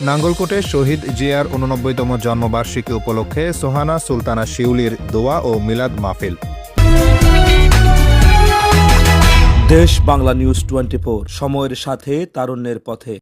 নাঙ্গলকোটে শহীদ জিয়ার ৮৯তম জন্মবার্ষিকী উপলক্ষে সোহানা সুলতানা শিউলির দোয়া ও মিলাদ মাহফিল। দেশ বাংলা নিউজ 24, সময়ের সাথে তারুণ্যের পথে।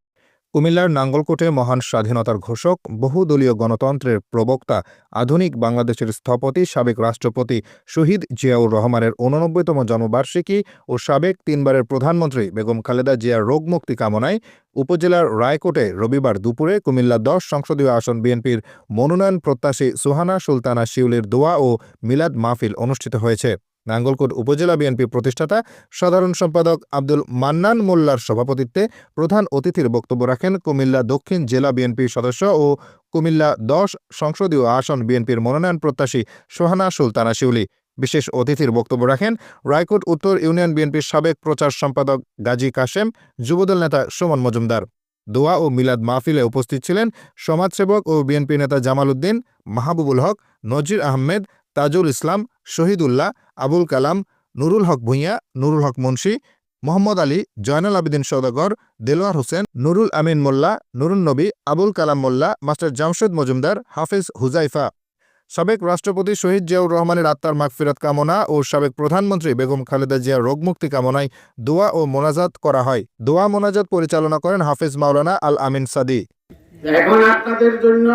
কুমিল্লার নাঙ্গলকোটে মহান স্বাধীনতার ঘোষক, বহুদলীয় গণতন্ত্রের প্রবক্তা, আধুনিক বাংলাদেশের স্থপতি, সাবেক রাষ্ট্রপতি শহীদ জিয়াউর রহমানের ৮৯তম জন্মবার্ষিকী ও সাবেক ৩বারের প্রধানমন্ত্রী বেগম খালেদা জিয়ার রোগমুক্তি কামনায় উপজেলার রায়কোটে রবিবার দুপুরে কুমিল্লা ১০ সংসদীয় আসন বিএনপির মনোনয়ন প্রত্যাশী সোহানা সুলতানা শিউলির দোয়া ও মিলাদ মাহফিল অনুষ্ঠিত হয়েছে। নাঙ্গলকোট উপজেলা বিএনপি প্রতিষ্ঠাতা সাধারণ সম্পাদক আব্দুল মান্নান মোল্লার সভাপতিত্বে প্রধান অতিথির বক্তব্য রাখেন কুমিল্লা দক্ষিণ জেলা বিএনপির সদস্য ও কুমিল্লা ১০ সংসদীয় আসন বিএনপির মনোনয়ন প্রত্যাশী সোহানা সুলতানা শিউলি। বিশেষ অতিথির বক্তব্য রাখেন রায়কোট উত্তর ইউনিয়ন বিএনপির সাবেক প্রচার সম্পাদক গাজী কাশেম, যুবদল নেতা সুমন মজুমদার। দোয়া ও মিলাদ মাহফিলে উপস্থিত ছিলেন সমাজসেবক ও বিএনপি নেতা জামাল উদ্দিন, মাহবুবুল হক, নজির আহমেদ, তাজুল ইসলাম, শহীদুল্লাহ, আবুল কালাম, নুরুল হক ভূঁইয়া, নুরুল হক মুন্সি, মোহাম্মদ আলী, জয়নাল আবেদিন সওদাগর, দেলোয়ার হোসেন, নুরুল আমিন মোল্লা, নুরুন নবী, আবুল কালাম মোল্লা, মাস্টার জামশেদ মজুমদার, হাফেজ হুজাইফা। সাবেক রাষ্ট্রপতি শহীদ জিয়াউর রহমানের আত্মার মাগফিরাত কামনা ও সাবেক প্রধানমন্ত্রী বেগম খালেদা জিয়ার রোগমুক্তি কামনায় দোয়া ও মোনাজাত করা হয়। দোয়া মোনাজাত পরিচালনা করেন হাফেজ মাওলানা আল আমিন সাদি। এখন আপনাদের জন্য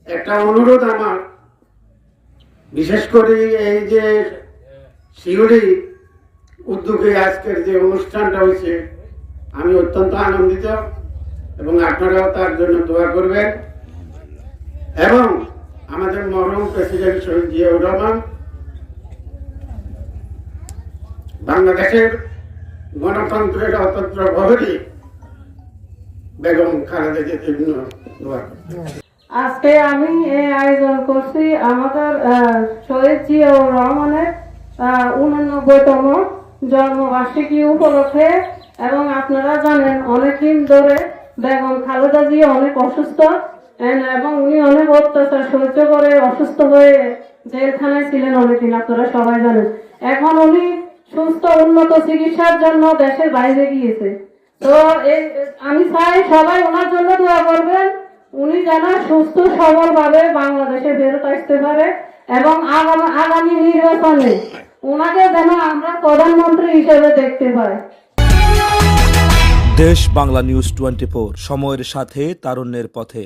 একটা অনুরোধ আমার, বিশেষ করে এই যে শিউলি উদ্যোগে আজকের যে অনুষ্ঠানটা হয়েছে, আমি অত্যন্ত আনন্দিত এবং আপনারাও তার জন্য দোয়া করবেন। এবং আমাদের মরহুম প্রেসিডেন্ট শহীদ জিয়াউর রহমান, বাংলাদেশের গণতন্ত্রের অতন্ত্র প্রহরী বেগম খালেদা জিয়ার জন্য দোয়া করবেন। আজকে আমি এই আয়োজন করছি আমাদের শহীদ জিয়াউর রহমানের ৮৯তম জন্মবার্ষিকী উপলক্ষে। এবং আপনারা জানেন অনেকদিন ধরে বেগম খালেদা জিয়া অনেক অসুস্থ এবং উনি অনেক অত্যাচার সহ্য করে অসুস্থ হয়ে জেলখানায় ছিলেন অনেকদিন, আপনারা সবাই জানেন। এখন উনি সুস্থ উন্নত চিকিৎসার জন্য দেশের বাইরে গিয়েছে। তো আমি চাই সবাই ওনার জন্য দোয়া করবেন, উনি যেন সুস্থ সবল ভাবে বাংলাদেশে ফেরত আসতে পারে এবং আগামী নির্বাচনে ওনাকে যেন আমরা প্রধানমন্ত্রী হিসেবে দেখতে পাই। দেশ বাংলা নিউজ 24, সময়ের সাথে তারুণ্যের পথে।